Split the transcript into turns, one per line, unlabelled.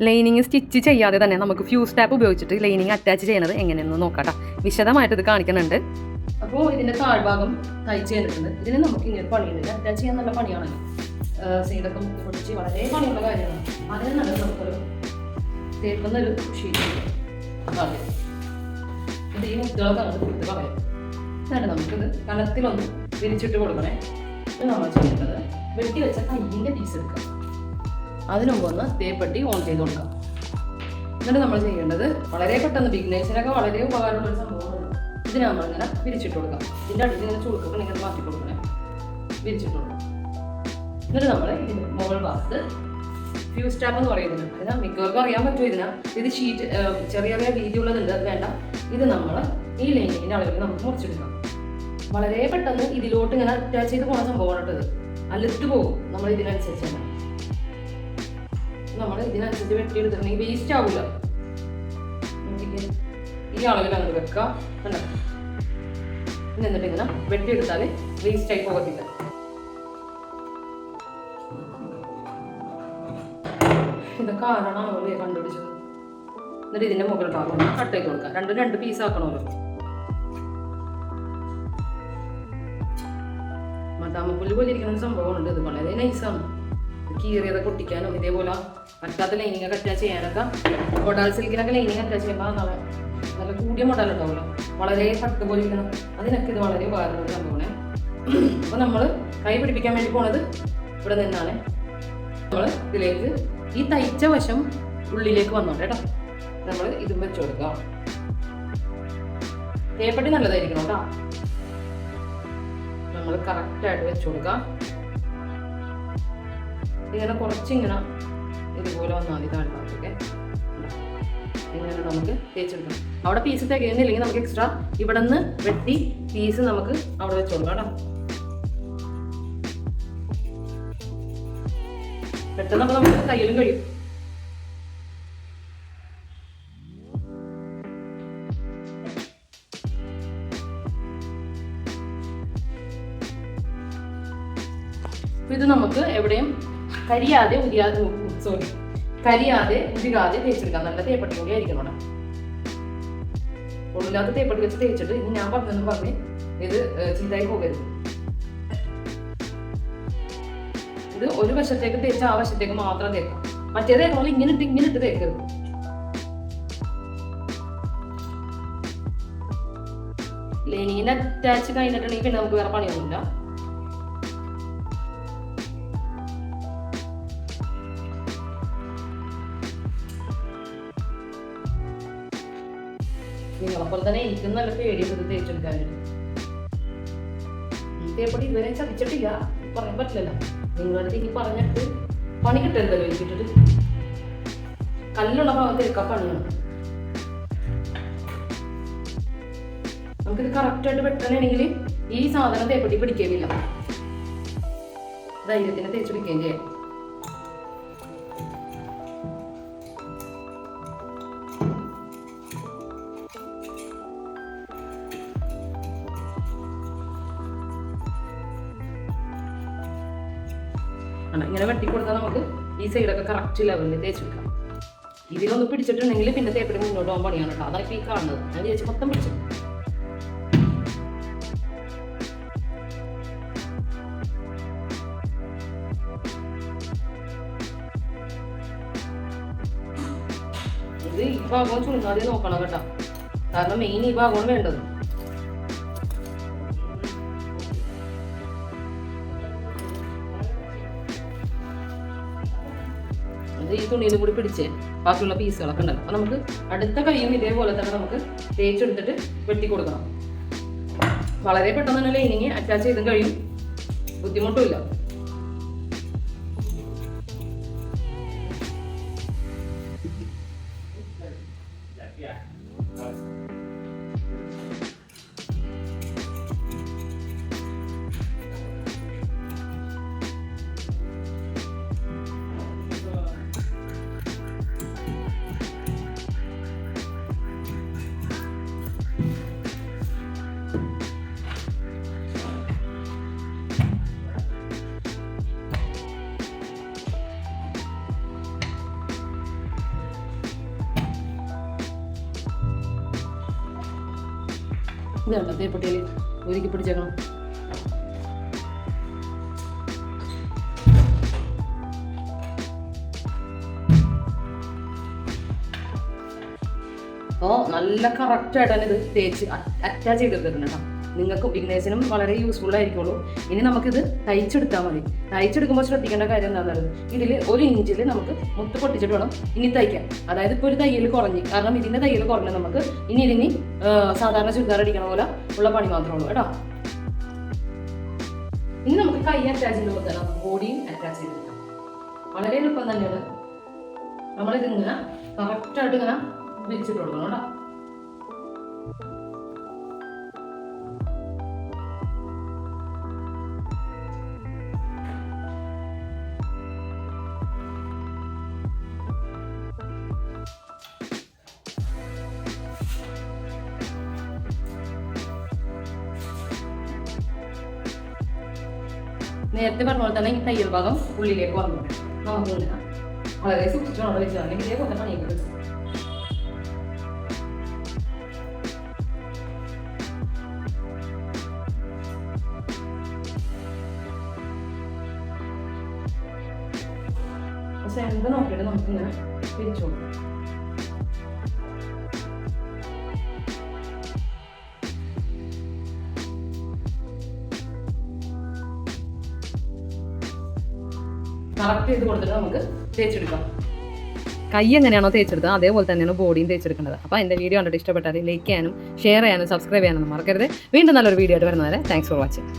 Lining stitch ചെയ്യാതെ തന്നെ നമുക്ക് ഫ്യൂസ് ടാപ്പ് ഉപയോഗിച്ചിട്ട് ലൈനിങ് അറ്റാച്ച് ചെയ്യുന്നത് എങ്ങനെയെന്ന് നോക്കാം. വിശദമായിട്ട് ഇത് കാണിക്കുന്നുണ്ട്. അപ്പോൾ ഇതിൻ്റെ താഴ്ഭാഗം തയ്ച്ച് ചെയ്തിട്ടുണ്ട്. ഇതിന് നമുക്ക് ഇങ്ങനെ പണിയുണ്ട്. അറ്റാച്ച് ചെയ്യാൻ നല്ല പണിയാണല്ലോ. സൈഡൊക്കെ മുക്കി പൊടിച്ച് വളരെ പണിയുള്ള കാര്യമാണ്. അതിന് നല്ല നമുക്കൊരു തേക്കുന്നൊരു ഷീറ്റ് അതെ. ഇത് ഈ മുത്തുകളൊക്കെ നമുക്ക് കൊടുത്ത് പറയാം. എന്നിട്ട് നമുക്കിത് കനത്തിലൊന്ന് വിരിച്ചിട്ട് കൊടുക്കണേ. ഇത് നമ്മൾ ചെയ്യേണ്ടത് വെട്ടി വെച്ച കയ്യിൻ്റെ പീസ് എടുക്കാം. അതിനു മുമ്പ് ഒന്ന് തേപ്പട്ടി ഓൺ ചെയ്ത് കൊടുക്കാം. എന്നിട്ട് നമ്മൾ ചെയ്യേണ്ടത് വളരെ പെട്ടെന്ന് ബിഗ്നേഴ്സിനൊക്കെ വളരെ ഉപകാരമുള്ളൊരു സംഭവമാണ്. ഇതിന് നമ്മളിങ്ങനെ വിരിച്ചിട്ട് കൊടുക്കാം. ഇതിൻ്റെ അടിയിൽ ഇങ്ങനെ ചുളുക്കൊക്കെ ഇങ്ങനെ മാറ്റി കൊടുക്കണേ. വിരിച്ചിട്ട് കൊടുക്കാം. എന്നിട്ട് നമ്മൾ ഇതിന് മുകൾ ഭാഗത്ത് ഫ്യൂസ് ടാപ്പ് എന്ന് പറയുന്നത് അതിന് മിക്കവർക്കും അറിയാൻ പറ്റുമോ ഇതിനാ. ഇത് ഷീറ്റ് ചെറിയ ചെറിയ വീതിയുള്ളതുണ്ട്, അത് വേണ്ട. ഇത് നമ്മൾ ഈ ലൈനിങ്ങിൻ്റെ അളവിൽ നമുക്ക് മുറിച്ചെടുക്കാം. വളരെ പെട്ടെന്ന് ഇതിലോട്ട് ഇങ്ങനെ അറ്റാച്ച് ചെയ്ത് പോകുന്ന സംഭവമാണ് കേട്ടത്. അലട്ട് പോകും നമ്മൾ ഇതിനനുസരിച്ച് തന്നെ. നമ്മൾ ഇതിനനുസരിച്ച് വെട്ടിയെടുത്തിട്ടുണ്ടെങ്കിൽ വേസ്റ്റ് ആവില്ല. ഈ അളവിൽ അങ്ങോട്ട് വെക്കുക. എന്നിട്ട് ഇങ്ങനെ വെട്ടിയെടുത്താൽ വേസ്റ്റ് ആയി പോകത്തില്ല. ഇതൊക്കെ ആരാണോ കണ്ടുപിടിച്ചത്. എന്നിട്ട് ഇതിന്റെ മുകൾ ഭാഗം കട്ട് ചെയ്ത് കൊടുക്കാം. രണ്ട് പീസ് ആക്കണമല്ലോ. മതാമപ്പുല്ല് പോലെ ഇരിക്കുന്ന സംഭവമുണ്ട്. ഇത് വളരെ നൈസാണ്. കീറിയതൊക്കെ ഒട്ടിക്കാനും ഇതേപോലെ പറ്റാത്ത ലൈനിങ് ഒക്കെ അറ്റാച്ച് ചെയ്യാനൊക്കെ മോഡൽ സിൽക്കിനൊക്കെ ലൈനിങ് അറ്റാച്ച് ചെയ്യുമ്പോൾ നല്ല കൂടിയ മോഡൽ ഉണ്ടാവുമല്ലോ, വളരെ പട്ട് പോലെ ഇരിക്കണം. അതിനൊക്കെ ഇത് വളരെ ഉപകാരമുള്ള സംഭവമാണ്. അപ്പോൾ നമ്മൾ കൈ പിടിപ്പിക്കാൻ വേണ്ടി പോണത് ഇവിടെ നിന്നാണ്. നമ്മൾ ഇതിലേക്ക് ഈ തയ്ച്ച വശം ഉള്ളിലേക്ക് വന്നോട്ടെ കേട്ടോ. നമ്മൾ ഇതും വെച്ച് കൊടുക്കാം. തേപ്പട്ടി നല്ലതായിരിക്കണം കേട്ടോ. നമ്മൾ കറക്റ്റായിട്ട് വെച്ച് കൊടുക്കാം. ഇങ്ങനെ കുറച്ചിങ്ങനെ ഇതുപോലെ വന്നാൽ മതി താഴ്ഭാഗത്തൊക്കെ. ഇങ്ങനെ നമുക്ക് തേച്ചെടുക്കാം. അവിടെ പീസ് തികയുന്നില്ലെങ്കിൽ നമുക്ക് എക്സ്ട്രാ ഇവിടെ നിന്ന് വെട്ടി പീസ് നമുക്ക് അവിടെ വെച്ച് കൊടുക്കാം കേട്ടോ. പെട്ടെന്ന് അപ്പോൾ നമുക്ക് തയ്യലും കഴിയും. ഇത് നമുക്ക് എവിടെയും കരിയാതെ ഉരുകാതെ തേച്ചെടുക്കാം. നല്ല തേപ്പട്ടി കൂടി ആയിരിക്കണം. ഉള്ളില്ലാത്ത തേപ്പട്ടി വെച്ച് തേച്ചിട്ട് ഇനി ഞാൻ പറഞ്ഞെന്ന് പറഞ്ഞ് ഇത് ചീത്തായി പോകരുത്. ഇത് ഒരു വശത്തേക്ക് തേച്ച് ആ വശത്തേക്ക് മാത്രം തേക്കാം. മറ്റേ തേക്കുമ്പോൾ ഇങ്ങനെ ഇട്ട് തേക്കരുത്. ലൈനിങ്ങിന്റെ അറ്റാച്ച് കഴിഞ്ഞിട്ടുണ്ടെങ്കിൽ പിന്നെ നമുക്ക് വേറെ പണിയൊന്നുമില്ല. നിങ്ങളെപ്പോലെ തന്നെ എനിക്കും നല്ല പേടിയുണ്ട് തേച്ചെടുക്കാനായിട്ട്. ഈ തേപ്പടി ഇതുവരെ ചതിച്ചിട്ടില്ല, പറയാൻ പറ്റില്ലല്ലോ. നിങ്ങളുടെ ഇനി പറഞ്ഞിട്ട് പണി കിട്ടരുതല്ലോ. എനിക്കിട്ടിട്ട് കല്ലുള്ള ഭാഗത്ത് എടുക്കാൻ പണിയാണ്. നമുക്കിത് കറക്റ്റായിട്ട് വെട്ടണമെങ്കിൽ ഈ സാധനം തേപ്പട്ടി പിടിക്കുകയില്ല. ധൈര്യത്തിന് തേച്ച് പിടിക്കുകയും ചെയ്യാം. ഇങ്ങനെ വെട്ടിക്കൊടുത്താൽ നമുക്ക് ഈ സൈഡൊക്കെ കറക്റ്റ് ലെവലിൽ തേച്ചെടുക്കാം. ഇതിലൊന്ന് പിടിച്ചിട്ടുണ്ടെങ്കിൽ പിന്നെ തേപ്പടി മുന്നോട്ട് പോകാൻ പണിയാണ് കേട്ടോ. അതാണ് ഇപ്പോൾ ഈ കാണുന്നത്. ഞാൻ ചേച്ചി മൊത്തം പിടിച്ചു. ഇത് ഈ ഭാഗവും ചുരുങ്ങാതെ നോക്കണം കേട്ടോ. കാരണം മെയിൻ ഈ ഭാഗമാണ് വേണ്ടത്. ഈ തുണിയിലും കൂടി പിടിച്ച് ബാക്കിയുള്ള പീസുകളൊക്കെ ഉണ്ടല്ലോ. അപ്പോൾ നമുക്ക് അടുത്ത കൈയും ഇതേപോലെ തന്നെ നമുക്ക് തേച്ചെടുത്തിട്ട് വെട്ടി കൊടുക്കണം. വളരെ പെട്ടെന്ന് തന്നെ ലൈനിങ് അറ്റാച്ച് ചെയ്തും കഴിയും, ബുദ്ധിമുട്ടുമില്ല. ഇതുണ്ടോ തേപ്പൊട്ടിയിൽ ഒരുക്കി പിടിച്ചേക്കണം. അപ്പോൾ നല്ല കറക്റ്റായിട്ട് തന്നെ ഇത് തേച്ച് അറ്റാച്ച് ചെയ്തെടുത്തിട്ടുണ്ട് കേട്ടോ. നിങ്ങൾക്ക് ബിഗിനേഴ്സിനും വളരെ യൂസ്ഫുൾ ആയിരിക്കുള്ളൂ. ഇനി നമുക്കിത് തയ്ച്ചെടുത്താൽ മതി. തയ്ച്ചെടുക്കുമ്പോൾ ശ്രദ്ധിക്കേണ്ട കാര്യം എന്താണെന്ന് പറയുന്നത്, ഇതിൽ 1 ഇഞ്ചിൽ നമുക്ക് മുത്ത് പൊട്ടിച്ചിട്ട് വേണം ഇനി തയ്ക്കാൻ. അതായത് ഇപ്പോൾ ഒരു തയ്യൽ കുറഞ്ഞ്, കാരണം ഇതിൻ്റെ തയ്യൽ കുറഞ്ഞ് നമുക്ക് ഇനി സാധാരണ ചുരിദാർ അടിക്കണ പോലെ ഉള്ള പണി മാത്രമേ ഉള്ളൂ കേട്ടോ. ഇനി നമുക്ക് കൈ അറ്റാച്ച് ചെയ്യുമ്പോൾ തന്നെ ബോഡിയും അറ്റാച്ച് ചെയ്തെടുക്കാം. വളരെ എളുപ്പം തന്നെയാണ്. നമ്മളിതിങ്ങനെ കറക്റ്റായിട്ട് ഇങ്ങനെ വിരിച്ചിട്ട് കൊടുക്കണം കേട്ടോ. നേരത്തെ പറഞ്ഞ പോലെ തന്നെ ഈ തയ്യൽ ഭാഗം ഉള്ളിലേക്ക് വന്നു നമുക്ക് വളരെ സൂക്ഷിച്ചു അവിടെ വെച്ചാൽ അല്ലെങ്കിൽ ഇതേപോലെ പണിയൊക്കെ കിട്ടും. സെന്റർ നോക്കിയിട്ട് നമുക്കിങ്ങനെ പിരിച്ചു കൊടുക്കാം. കറക്റ്റ് ചെയ്ത് കൊടുത്തിട്ട് നമുക്ക് തേച്ചെടുക്കാം. കൈ എങ്ങനെയാണോ തേച്ചെടുത്തത് അതേപോലെ തന്നെയാണ് ബോഡിയും തേച്ചെടുക്കേണ്ടത്. അപ്പോൾ എൻ്റെ വീഡിയോ കണ്ടിട്ട് ഇഷ്ടപ്പെട്ടാൽ ലൈക്ക് ചെയ്യാനും ഷെയർ ചെയ്യാനും സബ്സ്ക്രൈബ് ചെയ്യാനൊന്നും മറക്കരുത്. വീണ്ടും നല്ലൊരു വീഡിയോ ആയിട്ട് വരുന്നവരെ താങ്ക്സ് ഫോർ വാച്ചിങ്.